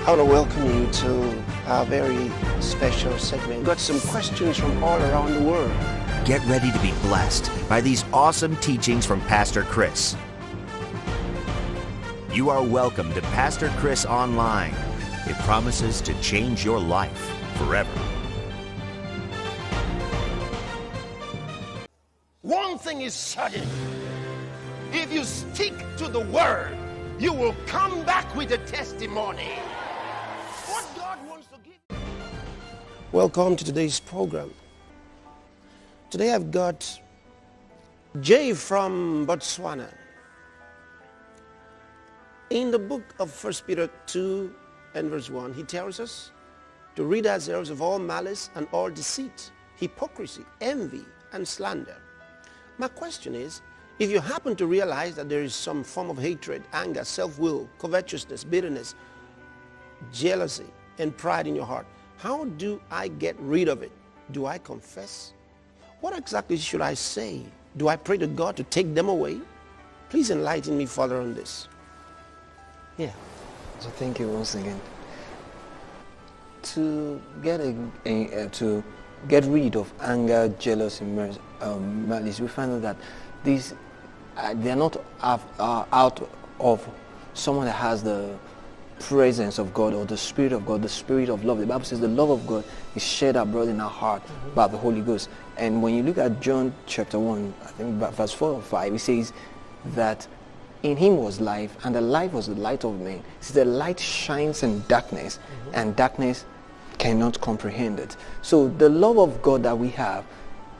I want to welcome you to our very special segment. We've got some questions from all around the world. Get ready to be blessed by these awesome teachings from Pastor Chris. You are welcome to Pastor Chris Online. It promises to change your life forever. One thing is certain. If you stick to the word, you will come back with a testimony. What God wants to give. Welcome to today's program. Today I've got Jay from Botswana. In the book of 1 Peter 2 and verse 1, he tells us to rid ourselves of all malice and all deceit, hypocrisy, envy, and slander. My question is, if you happen to realize that there is some form of hatred, anger, self-will, covetousness, bitterness, jealousy, and pride in your heart, how do I get rid of it? Do I confess? What exactly should I say? Do I pray to God to take them away? Please enlighten me further on this. Yeah, so thank you once again. To get to get rid of anger, jealousy, malice, we find out that these they are not out of someone that has the presence of God or the Spirit of God, the Spirit of love. The Bible says the love of God is shed abroad in our heart by the Holy Ghost. And when you look at John chapter 1, I think verse 4 or 5, it says that in him was life, and the life was the light of men. It says the light shines in darkness, and darkness cannot comprehend it. So the love of God that we have,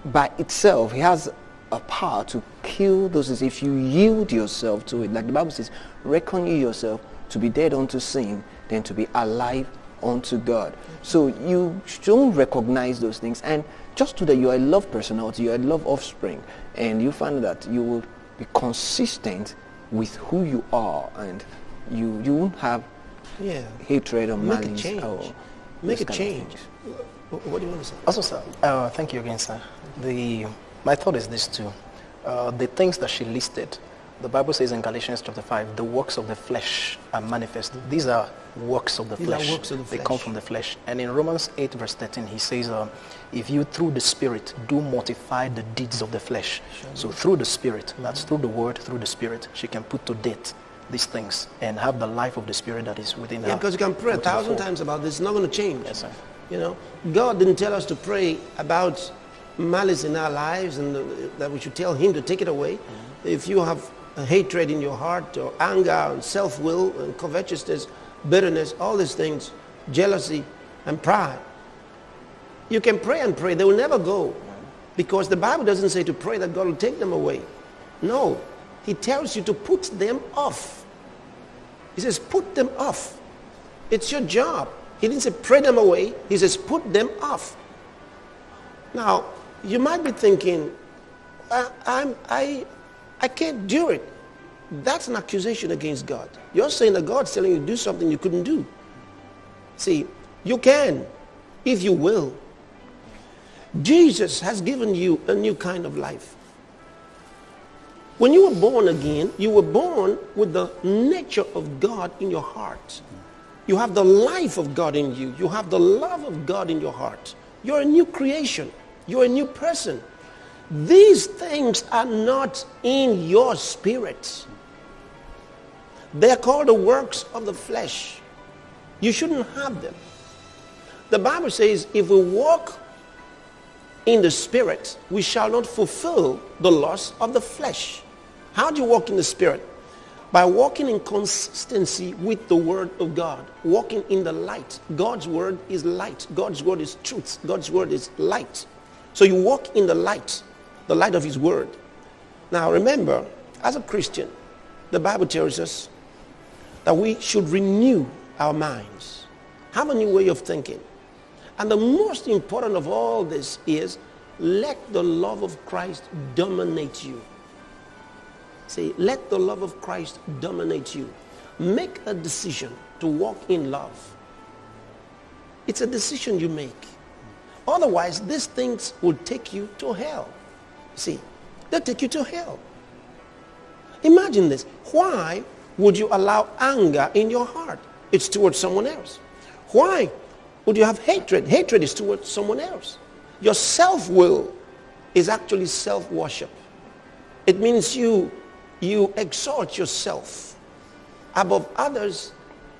by itself, it has a power to kill those things if you yield yourself to it. Like the Bible says, reckon you yourself to be dead unto sin, then to be alive unto God. So you don't recognize those things, and just to that you are a love personality, you are a love offspring, and you find that you will be consistent with who you are, and you won't have hatred or malice. Make a change. What do you want to say? Also, sir, thank you again, sir. My thought is this too. The things that she listed, the Bible says in Galatians chapter 5, the works of the flesh are manifest. These are works of the flesh. They come from the flesh. And in Romans 8 verse 13, he says, if you through the Spirit do mortify the deeds of the flesh. So through the Spirit, that's through the Word, through the Spirit, she can put to death these things and have the life of the Spirit that is within her. Yeah, because you can pray 1,000 times about this, it's not going to change. Yes, sir. You know, God didn't tell us to pray about malice in our lives and that we should tell him to take it away. If you have a hatred in your heart, or anger, and self-will, and covetousness, bitterness, all these things, jealousy and pride, you can pray and pray. They will never go, because the Bible doesn't say to pray that God will take them away. No, he tells you to put them off. He says put them off. It's your job. He didn't say pray them away. He says put them off. Now, you might be thinking, I can't do it. That's an accusation against God. You're saying that God's telling you to do something you couldn't do. See, you can, if you will. Jesus has given you a new kind of life. When you were born again, you were born with the nature of God in your heart. You have the life of God in you. You have the love of God in your heart. You're a new creation. You're a new person. These things are not in your spirit. They're called the works of the flesh. You shouldn't have them. The Bible says if we walk in the Spirit, we shall not fulfill the lust of the flesh. How do you walk in the Spirit? By walking in consistency with the Word of God. Walking in the light. God's Word is light. God's Word is truth. God's Word is light. So you walk in the light of His Word. Now remember, as a Christian, the Bible tells us that we should renew our minds. Have a new way of thinking. And the most important of all this is let the love of Christ dominate you. Say, let the love of Christ dominate you. Make a decision to walk in love. It's a decision you make. Otherwise, these things will take you to hell. See, they'll take you to hell. Imagine this. Why would you allow anger in your heart? It's towards someone else. Why would you have hatred? Hatred is towards someone else. Your self-will is actually self-worship. It means you exalt yourself above others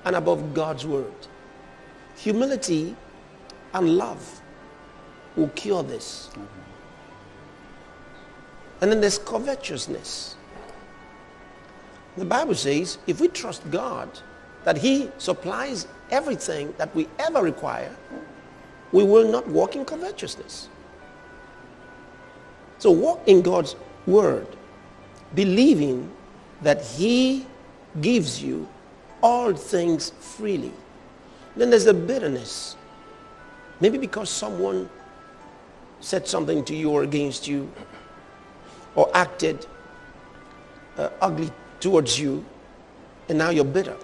and above God's word. Humility and love will cure this. And then there's covetousness. The Bible says if we trust God that he supplies everything that we ever require, we will not walk in covetousness. So walk in God's word, believing that he gives you all things freely. Then there's the bitterness. Maybe because someone said something to you or against you, or acted ugly towards you, and now you're bitter.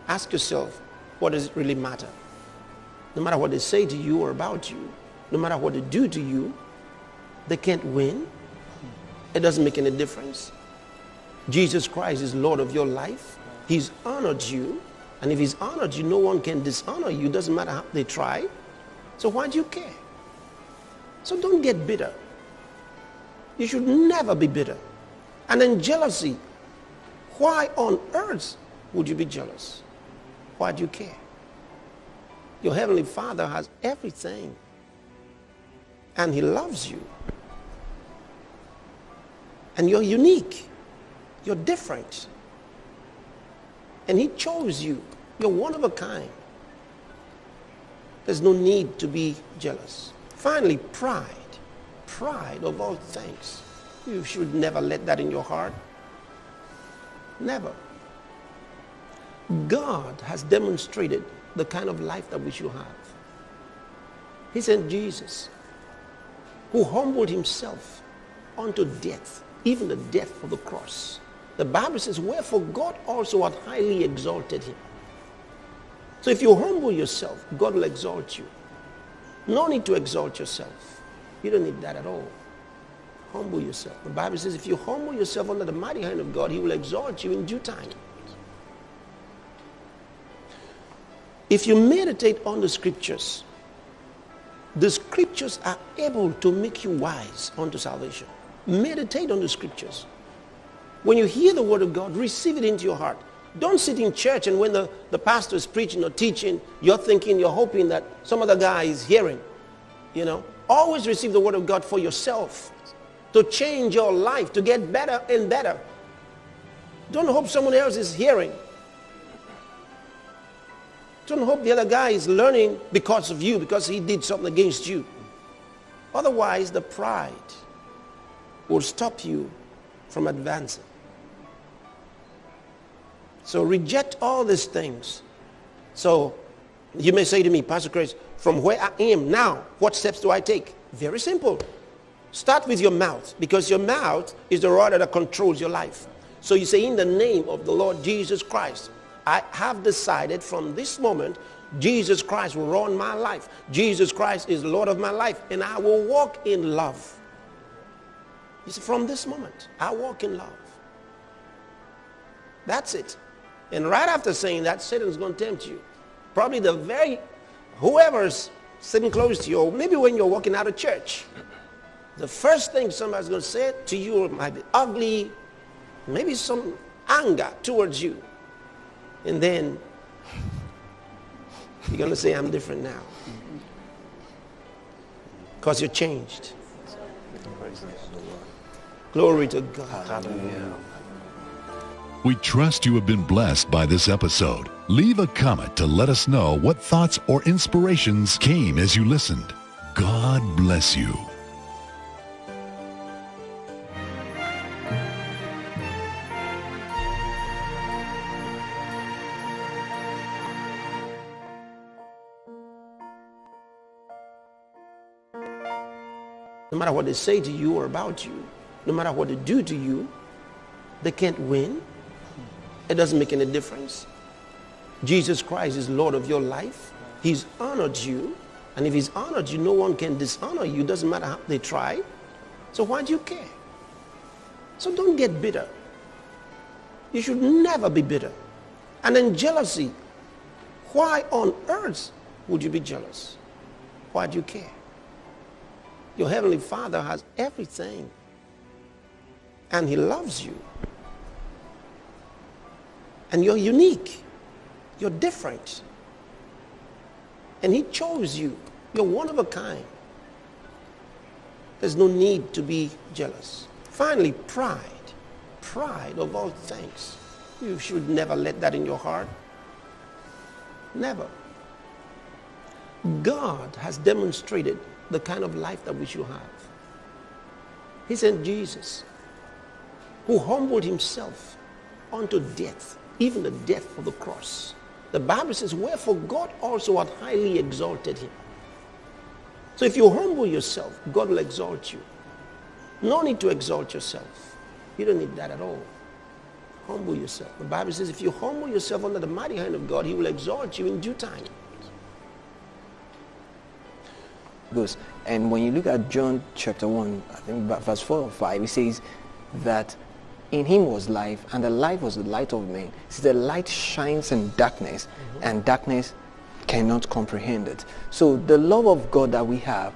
Ask yourself, what does it really matter? No matter what they say to you or about you, no matter what they do to you, they can't win. It doesn't make any difference. Jesus Christ is Lord of your life. He's honored you. And if he's honored you, no one can dishonor you. It doesn't matter how they try. So why do you care? So don't get bitter. You should never be bitter. And then jealousy. Why on earth would you be jealous? Why do you care? Your Heavenly Father has everything. And he loves you. And you're unique. You're different. And he chose you. You're one of a kind. There's no need to be jealous. Finally, pride. Pride of all things. You should never let that in your heart. Never. God has demonstrated the kind of life that we should have. He sent Jesus, who humbled himself unto death, even the death of the cross. The Bible says, wherefore God also hath highly exalted him. So if you humble yourself, God will exalt you. No need to exalt yourself. You don't need that at all. Humble yourself. The Bible says if you humble yourself under the mighty hand of God, he will exalt you in due time. If you meditate on the scriptures are able to make you wise unto salvation. Meditate on the scriptures. When you hear the word of God, receive it into your heart. Don't sit in church and when the pastor is preaching or teaching, you're hoping that some other guy is hearing. You know, always receive the word of God for yourself, to change your life, to get better and better. Don't hope someone else is hearing. Don't hope the other guy is learning because of you, because he did something against you. Otherwise, the pride will stop you from advancing. So reject all these things. So you may say to me, Pastor Chris, from where I am now, what steps do I take? Very simple. Start with your mouth, because your mouth is the rod that controls your life. So you say, in the name of the Lord Jesus Christ, I have decided from this moment, Jesus Christ will run my life. Jesus Christ is Lord of my life, and I will walk in love. You see, from this moment, I walk in love. That's it. And right after saying that, Satan's going to tempt you. Probably whoever's sitting close to you, or maybe when you're walking out of church, the first thing somebody's going to say to you might be ugly, maybe some anger towards you. And then you're going to say, I'm different now. Because you're changed. Glory to God. Hallelujah. We trust you have been blessed by this episode. Leave a comment to let us know what thoughts or inspirations came as you listened. God bless you. No matter what they say to you or about you, no matter what they do to you, they can't win. It doesn't make any difference. Jesus Christ is Lord of your life. He's honored you. And if he's honored you, no one can dishonor you. It doesn't matter how they try. So why do you care? So don't get bitter. You should never be bitter. And then jealousy. Why on earth would you be jealous? Why do you care? Your Heavenly Father has everything. And He loves you. And you're unique. You're different. And He chose you. You're one of a kind. There's no need to be jealous. Finally, pride. Pride of all things. You should never let that in your heart. Never. God has demonstrated the kind of life that we should have. He sent Jesus, who humbled Himself unto death, even the death of the cross. The Bible says, wherefore God also hath highly exalted Him. So if you humble yourself, God will exalt you. No need to exalt yourself. You don't need that at all. Humble yourself. The Bible says if you humble yourself under the mighty hand of God, He will exalt you in due time. And when you look at John chapter 1, I think verse 4 or 5, it says that in Him was life, and the life was the light of men. It says the light shines in darkness, and darkness cannot comprehend it. So the love of God that we have,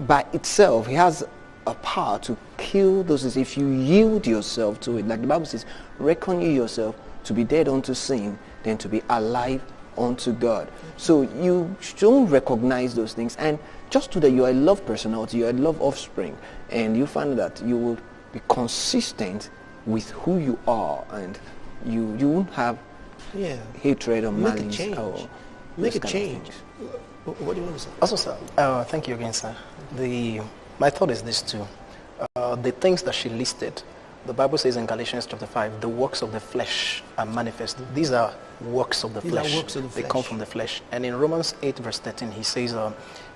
by itself, He has a power to kill those things if you yield yourself to it. Like the Bible says, reckon you yourself to be dead unto sin, then to be alive unto God. So you don't recognize those things, and just to that you are a love personality, you are a love offspring, and you find that you will be consistent with who you are, and you won't have hatred or malice. Make a change. What do you want to say? Also, sir, thank you again, sir. My thought is this too. The things that she listed, the Bible says in Galatians chapter 5, the works of the flesh are manifest. These are works of the flesh. They come from the flesh. And in Romans 8 verse 13, he says,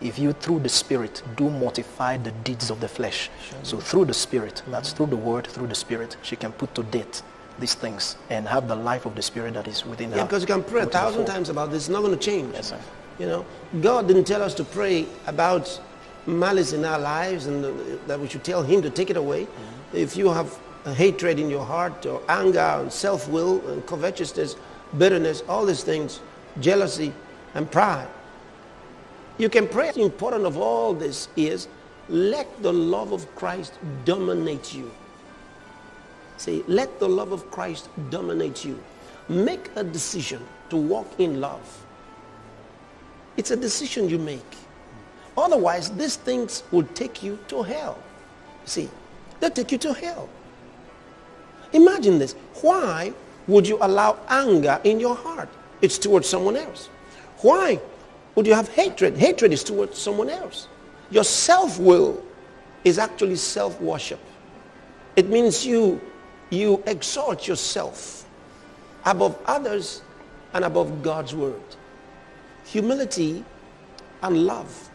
if you through the Spirit do mortify the deeds of the flesh. So through the Spirit, that's through the Word, through the Spirit, she can put to death these things and have the life of the Spirit that is within her. Yeah, because you can pray 1,000 times about this. It's not going to change. Yes, sir. You know, God didn't tell us to pray about malice in our lives and that we should tell Him to take it away. If you have hatred in your heart, or anger, and self-will, and covetousness, bitterness, all these things, jealousy and pride, you can pray. The important of all this is let the love of Christ dominate you. Say, let the love of Christ dominate you. Make a decision to walk in love. It's a decision you make. Otherwise, these things will take you to hell. See, they'll take you to hell. Imagine this. Why would you allow anger in your heart? It's towards someone else. Why would you have hatred? Hatred is towards someone else. Your self-will is actually self-worship. It means you exalt yourself above others and above God's word. Humility and love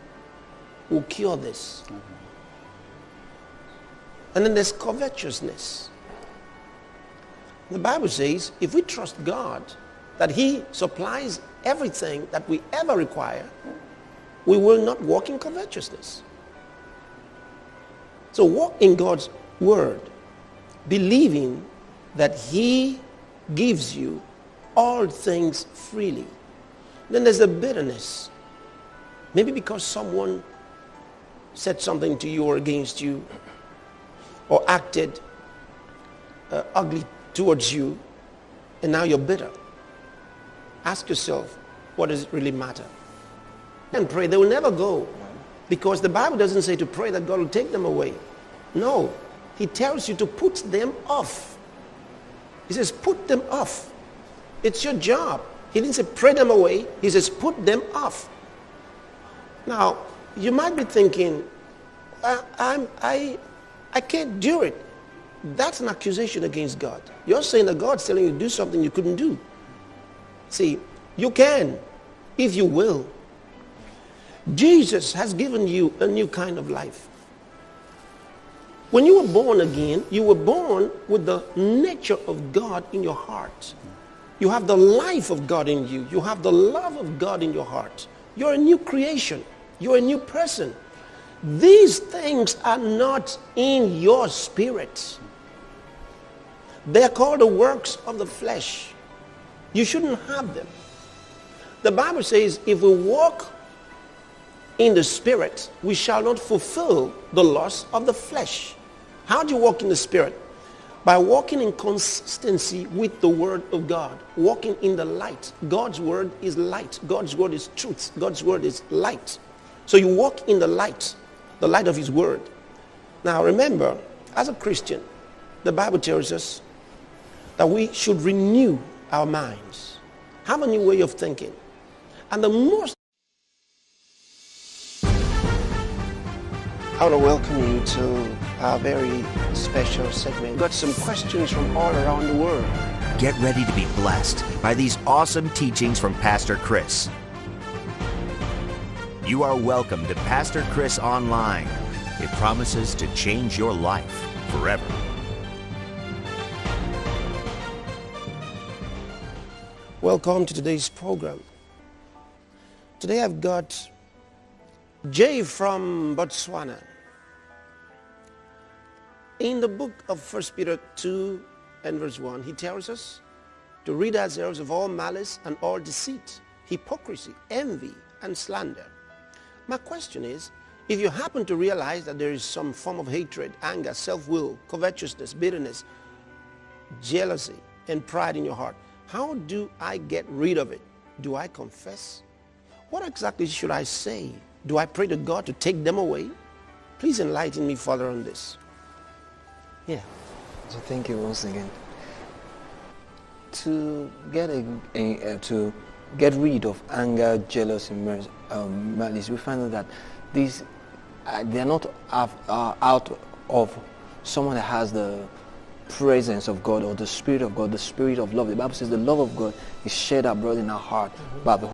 will cure this. And then there's covetousness. The Bible says if we trust God that He supplies everything that we ever require, we will not walk in covetousness. So walk in God's word, believing that He gives you all things freely. Then there's the bitterness. Maybe because someone said something to you or against you, or acted ugly towards you, and now you're bitter. Ask yourself, what does it really matter? And pray. They will never go, because the Bible doesn't say to pray that God will take them away. No, He tells you to put them off. He says put them off. It's your job. He didn't say pray them away. He says put them off. Now you might be thinking, I can't do it. That's an accusation against God. You're saying that God's telling you to do something you couldn't do. See, you can, if you will. Jesus has given you a new kind of life. When you were born again, you were born with the nature of God in your heart. You have the life of God in you. You have the love of God in your heart. You're a new creation. You're a new person. These things are not in your spirit. They are called the works of the flesh. You shouldn't have them. The Bible says if we walk in the Spirit, we shall not fulfill the lust of the flesh. How do you walk in the Spirit? By walking in consistency with the Word of God. Walking in the light. God's Word is light. God's Word is truth. God's Word is light. So you walk in the light of His Word. Now remember, as a Christian, the Bible tells us that we should renew our minds. Have a new way of thinking. And the most I want to welcome you to our very special segment. We've got some questions from all around the world. Get ready to be blessed by these awesome teachings from Pastor Chris. You are welcome to Pastor Chris Online. It promises to change your life forever. Welcome to today's program. Today I've got Jay from Botswana. In the book of 1 Peter 2 and verse 1, he tells us to rid ourselves of all malice and all deceit, hypocrisy, envy, and slander. My question is, if you happen to realize that there is some form of hatred, anger, self-will, covetousness, bitterness, jealousy, and pride in your heart, how do I get rid of it? Do I confess? What exactly should I say? Do I pray to God to take them away? Please enlighten me further on this. Yeah. So thank you once again. To get rid of anger, jealousy, malice, we find out that these they are not out of someone that has the presence of God or the Spirit of God, the Spirit of love. The Bible says the love of God is shed abroad in our heart by the